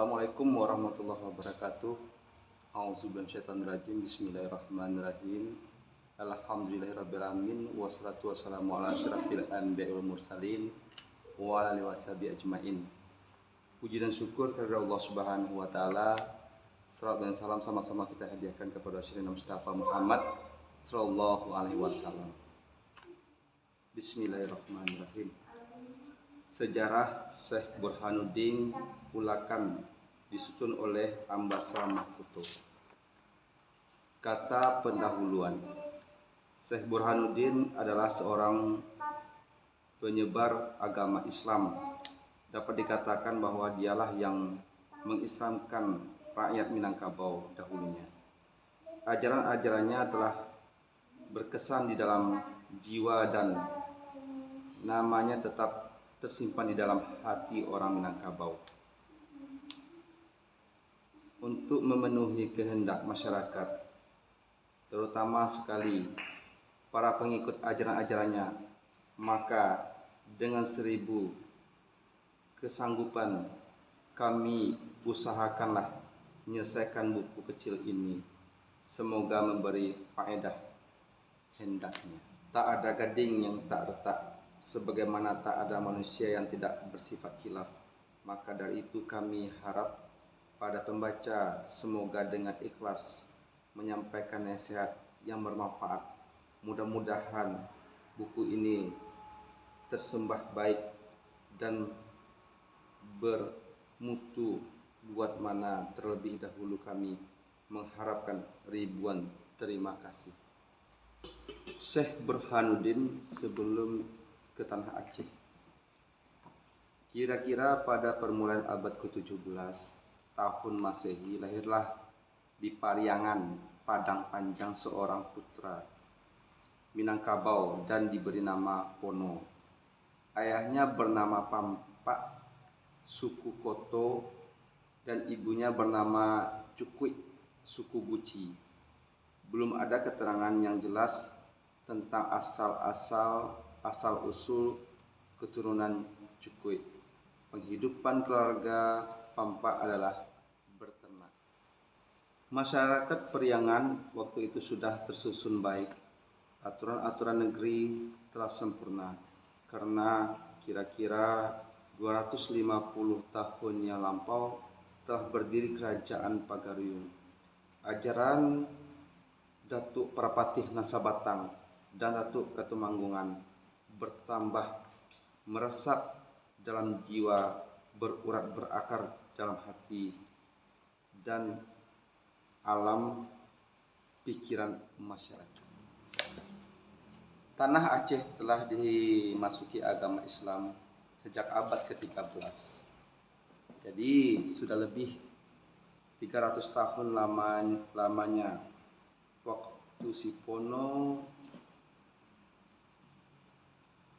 Assalamualaikum warahmatullahi wabarakatuh. A'udzubillahi minasyaitonir rajim. Bismillahirrahmanirrahim. Alhamdulillahirabbil alamin wassalatu wassalamu ala asyrafil anbiya'i wal mursalin wa ala alihi washabihi ajmain. Puji dan syukur kepada Allah Subhanahu wa taala. Salawat dan salam sama-sama kita hadiahkan kepada Sayyidina Mustafa Muhammad sallallahu alaihi wasallam. Bismillahirrahmanirrahim. Sejarah Syekh Burhanuddin Ulakan disusun oleh Ambasa Mahputo. Kata pendahuluan. Syekh Burhanuddin adalah seorang penyebar agama Islam. Dapat dikatakan bahwa dialah yang mengislamkan rakyat Minangkabau dahulunya. Ajaran-ajarannya telah berkesan di dalam jiwa dan namanya tetap tersimpan di dalam hati orang Minangkabau. Untuk memenuhi kehendak masyarakat, terutama sekali para pengikut ajaran-ajarannya, maka dengan 1000 kesanggupan kami usahakanlah menyelesaikan buku kecil ini. Semoga memberi faedah hendaknya. Tak ada gading yang tak retak, sebagaimana tak ada manusia yang tidak bersifat khilaf. Maka dari itu kami harap pada pembaca semoga dengan ikhlas menyampaikan nasihat yang bermanfaat. Mudah-mudahan buku ini tersembah baik dan bermutu, buat mana terlebih dahulu kami mengharapkan ribuan terima kasih. Syekh Burhanuddin sebelum ke Tanah Aceh. Kira-kira pada permulaan abad ke-17 tahun Masehi lahirlah di Pariangan, Padang Panjang seorang putra Minangkabau dan diberi nama Pono. Ayahnya bernama Pampak, suku Koto, dan ibunya bernama Cukui, suku Guci. Belum ada keterangan yang jelas tentang asal-usul keturunan Cukui. Penghidupan keluarga Pampak adalah berternak. Masyarakat Periangan waktu itu sudah tersusun baik. Aturan-aturan negeri telah sempurna karena kira-kira 250 tahun yang lampau telah berdiri kerajaan Pagaruyung. Ajaran Datuk Parapatih Nasabatang dan Datuk Katumanggungan bertambah meresap dalam jiwa, berurat berakar dalam hati dan alam pikiran masyarakat. Tanah Aceh telah dimasuki agama Islam sejak abad ke-13. Jadi sudah lebih 300 tahun lamanya waktu si Pono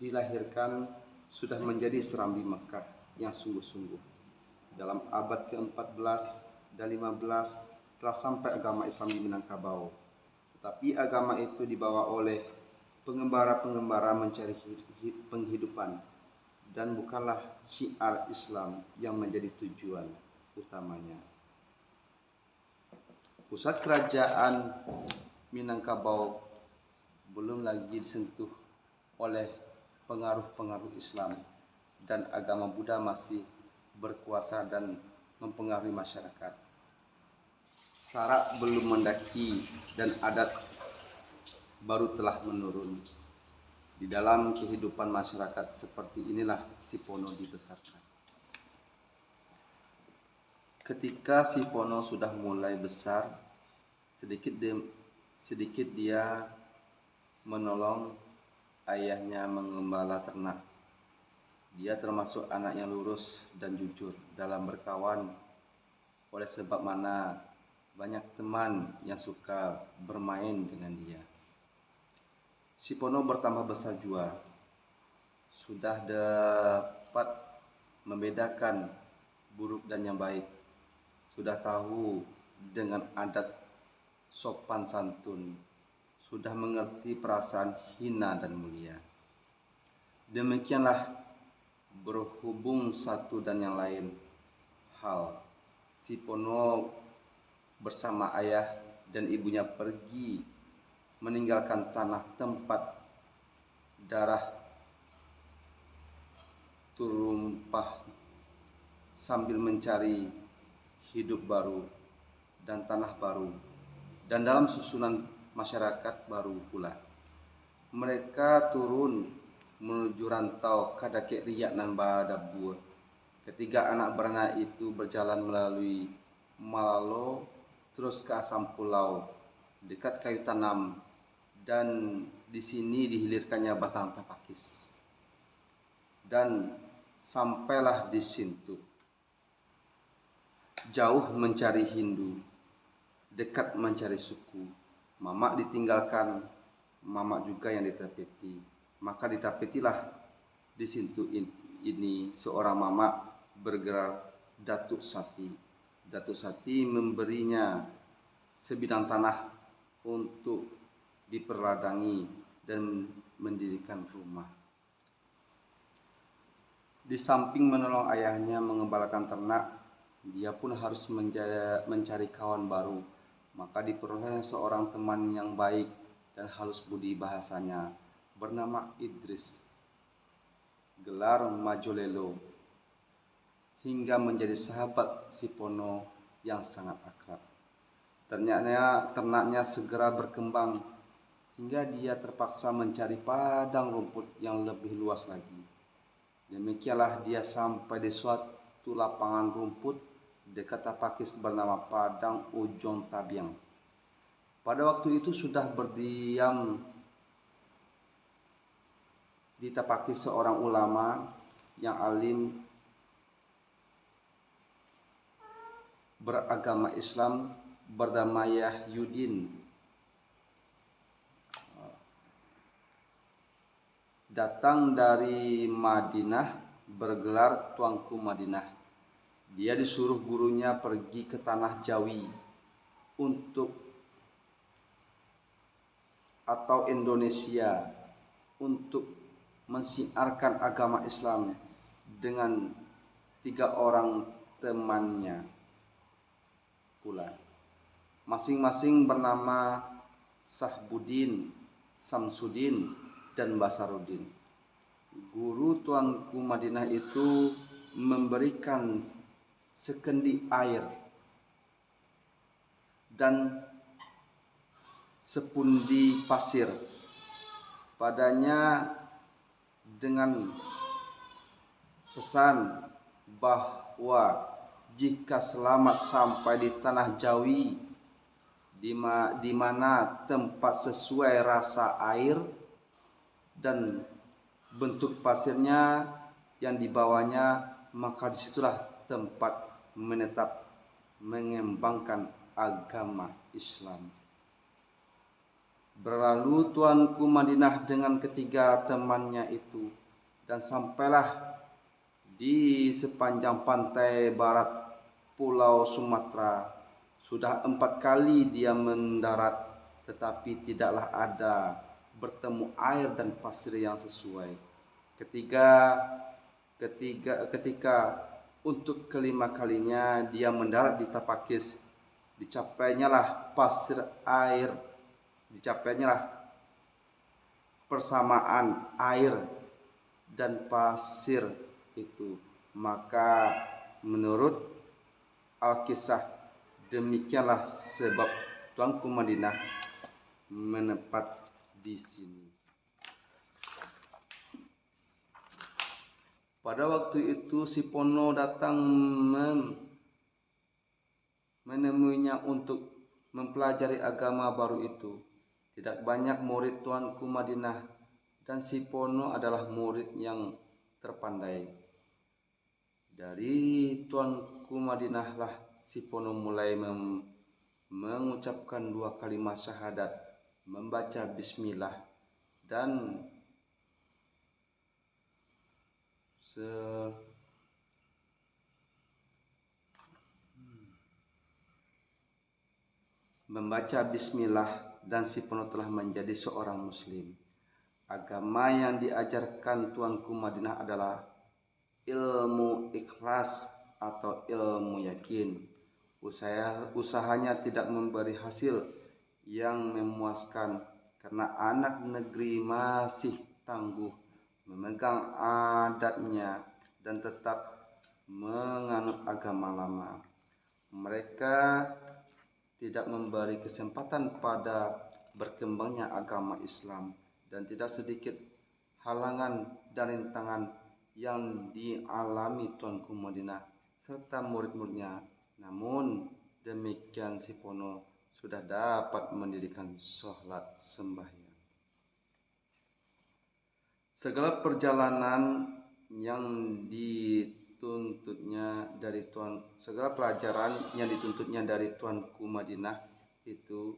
dilahirkan sudah menjadi serambi Mekah yang sungguh-sungguh. Dalam abad ke-14 dan 15 telah sampai agama Islam di Minangkabau. Tetapi agama itu dibawa oleh pengembara-pengembara mencari penghidupan dan bukanlah syiar Islam yang menjadi tujuan utamanya. Pusat kerajaan Minangkabau belum lagi disentuh oleh pengaruh-pengaruh Islam dan agama Buddha masih berkuasa dan mempengaruhi masyarakat. Syarak belum mendaki dan adat baru telah menurun. Di dalam kehidupan masyarakat seperti inilah si Pono dibesarkan. Ketika si Pono sudah mulai besar, sedikit dia menolong ayahnya mengembala ternak. Dia termasuk anak yang lurus dan jujur dalam berkawan, oleh sebab mana banyak teman yang suka bermain dengan dia. Si Pono bertambah besar jua, sudah dapat membedakan buruk dan yang baik, sudah tahu dengan adat sopan santun, sudah mengerti perasaan hina dan mulia. Demikianlah berhubung satu dan yang lain hal Si Pono bersama ayah dan ibunya pergi meninggalkan tanah tempat darah tumpah sambil mencari hidup baru dan tanah baru, dan dalam susunan masyarakat baru pula. Mereka turun menuju rantau kadakek riak nan badabur. Ketiga anak beranak itu berjalan melalui Malalo terus ke Asam Pulau dekat kayu tanam, dan di sini dihilirkannya batang tapakis. Dan sampailah di situ. Jauh mencari Hindu, dekat mencari suku. Mamak ditinggalkan, mamak juga yang ditapeti. Maka ditapetilah di situ ini seorang mamak bergelar Datuk Sati. Datuk Sati memberinya sebidang tanah untuk diperladangi dan mendirikan rumah. Di samping menolong ayahnya mengembalakan ternak, dia pun harus mencari kawan baru. Maka diperoleh seorang teman yang baik dan halus budi bahasanya, bernama Idris, gelar Majolelo, hingga menjadi sahabat si Pono yang sangat akrab. Ternyata ternaknya segera berkembang hingga dia terpaksa mencari padang rumput yang lebih luas lagi. Demikianlah dia sampai di suatu lapangan rumput dekat Tapakis bernama Padang Ujung Tabiang. Pada waktu itu sudah berdiam di Tapakis seorang ulama yang alim beragama Islam bernama Yahyudin. Datang dari Madinah, bergelar Tuanku Madinah. Dia disuruh gurunya pergi ke tanah Jawi atau Indonesia untuk mensiarkan agama Islam dengan 3 orang temannya pula. Masing-masing bernama Sahbudin, Samsudin, dan Basaruddin. Guru Tuanku Madinah itu memberikan sekendi air dan sepundi pasir padanya dengan pesan bahwa jika selamat sampai di tanah Jawi di mana tempat sesuai rasa air dan bentuk pasirnya yang dibawanya, maka disitulah tempat menetap mengembangkan agama Islam. Berlalu Tuanku Madinah dengan ketiga temannya itu dan sampailah di sepanjang pantai barat Pulau Sumatera. Sudah 4 kali dia mendarat, tetapi tidaklah ada bertemu air dan pasir yang sesuai. Ketika untuk kelima kalinya dia mendarat di Tapakis, dicapainya persamaan air dan pasir itu. Maka menurut Al-Kisah, demikianlah sebab Tuanku Madinah menetap di sini. Pada waktu itu si Pono datang menemuinya untuk mempelajari agama baru itu. Tidak banyak murid Tuanku Madinah, dan si Pono adalah murid yang terpandai. Dari Tuanku Madinah lah si Pono mulai mengucapkan 2 kalimat syahadat, membaca bismillah, dan dan si Pono telah menjadi seorang muslim. Agama yang diajarkan Tuanku Madinah adalah ilmu ikhlas atau ilmu yakin. usahanya tidak memberi hasil yang memuaskan karena anak negeri masih tangguh memegang adatnya dan tetap menganut agama lama. Mereka tidak memberi kesempatan pada berkembangnya agama Islam dan tidak sedikit halangan dan rintangan yang dialami Tuanku Madinah serta murid-muridnya. Namun demikian si Pono sudah dapat mendirikan sholat sembahyang. Segala perjalanan yang segala pelajaran yang dituntutnya dari Tuanku Madinah itu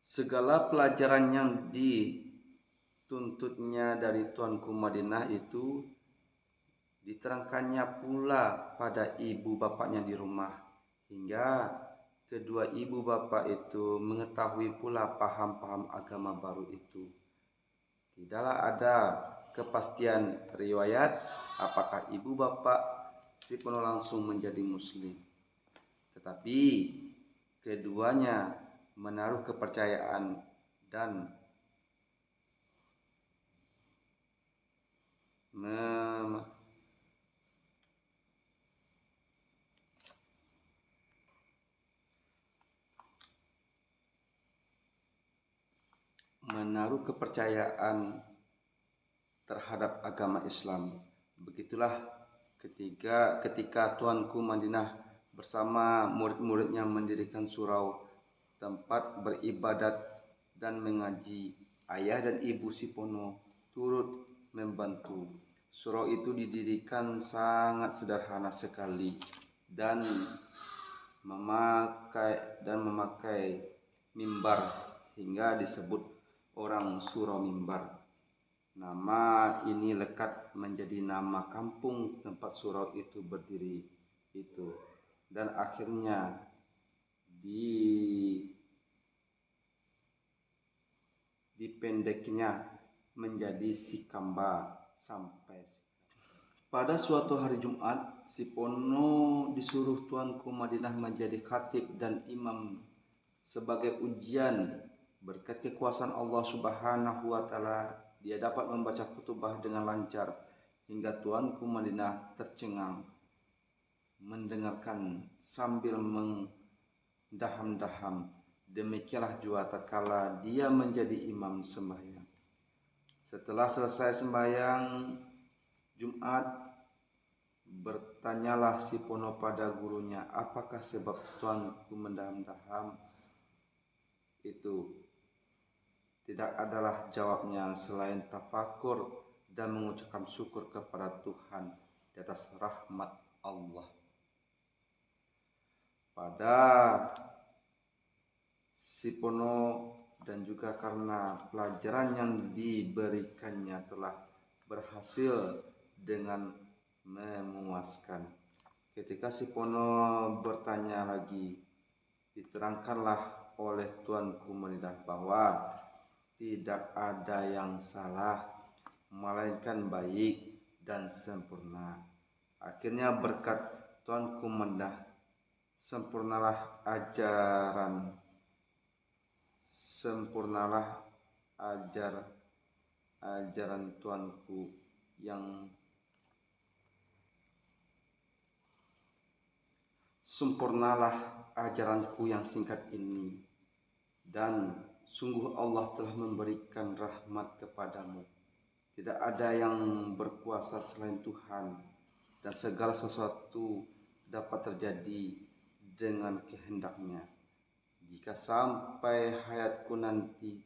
segala pelajaran yang dituntutnya dari Tuanku Madinah itu diterangkannya pula pada ibu bapaknya di rumah, hingga kedua ibu bapak itu mengetahui pula paham-paham agama baru itu. Tidaklah ada kepastian riwayat apakah ibu bapak si Pono langsung menjadi muslim, tetapi keduanya menaruh kepercayaan dan terhadap agama Islam. Begitulah ketika Tuanku Madinah bersama murid-muridnya mendirikan surau tempat beribadat dan mengaji, ayah dan ibu si Pono turut membantu. Surau itu didirikan sangat sederhana sekali dan memakai mimbar hingga disebut orang surau mimbar. Nama ini lekat menjadi nama kampung tempat surau itu berdiri itu, dan akhirnya dipendeknya menjadi Sikamba sampai pada suatu hari Jumat, si Pono disuruh Tuanku Madinah menjadi khatib dan imam sebagai ujian. Berkat kekuasaan Allah Subhanahu wa taala, dia dapat membaca khutbah dengan lancar hingga Tuanku Madinah tercengang mendengarkan sambil mendaham-daham. Demikianlah jua tatkala dia menjadi imam sembahyang. Setelah selesai sembahyang Jumat, bertanyalah si Pono pada gurunya, apakah sebab Tuanku mendaham-daham itu? Tidak adalah jawabnya selain tafakur dan mengucapkan syukur kepada Tuhan di atas rahmat Allah. Pada si Pono dan juga karena pelajaran yang diberikannya telah berhasil dengan memuaskan. Ketika si Pono bertanya lagi, diterangkanlah oleh Tuanku Madinah bahwa tidak ada yang salah, melainkan baik dan sempurna. Akhirnya berkat Tuanku Madinah, sempurnalah ajaran Tuanku yang sempurnalah ajaranku yang singkat ini, dan sungguh Allah telah memberikan rahmat kepadamu. Tidak ada yang berkuasa selain Tuhan, dan segala sesuatu dapat terjadi dengan kehendaknya. Jika sampai hayatku nanti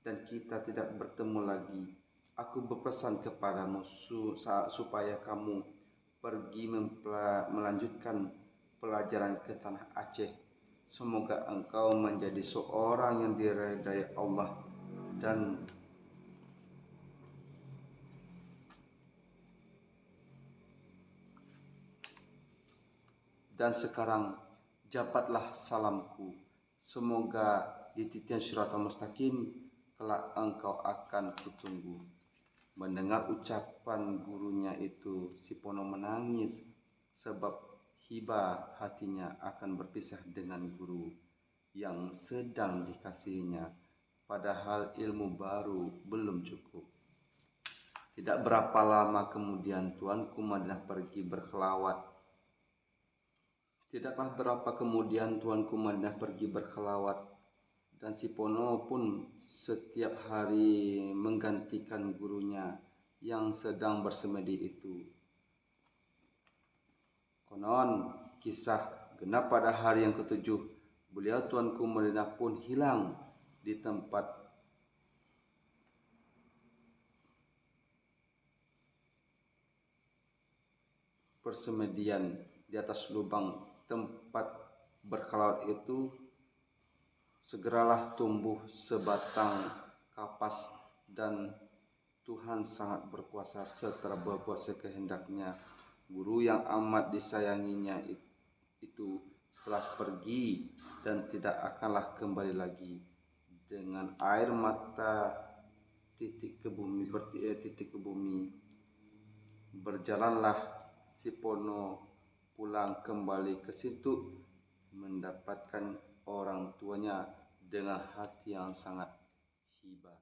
dan kita tidak bertemu lagi, aku berpesan kepadamu supaya kamu pergi melanjutkan pelajaran ke tanah Aceh. Semoga engkau menjadi seorang yang diridai Allah dan sekarang jabatlah salamku. Semoga di titian Shiratal Mustaqim kelak engkau akan kutunggu. Mendengar ucapan gurunya itu, si Pono menangis sebab hiba hatinya akan berpisah dengan guru yang sedang dikasihinya, padahal ilmu baru belum cukup. Tidak berapa lama kemudian Tuanku Madinah pergi berkelawat. Tidaklah berapa kemudian Tuanku Madinah pergi berkelawat, dan si Pono pun setiap hari menggantikan gurunya yang sedang bersemedi itu. Konon kisah genap pada hari yang ketujuh, beliau Tuanku Madinah pun hilang di tempat persemedian di atas lubang tempat berkelawat itu. Segeralah tumbuh sebatang kapas dan Tuhan sangat berkuasa serta berbuat sekehendaknya. Guru yang amat disayanginya itu telah pergi dan tidak akanlah kembali lagi. Dengan air mata titik ke bumi, berjalanlah si Pono pulang kembali ke situ, mendapatkan orang tuanya dengan hati yang sangat hibah.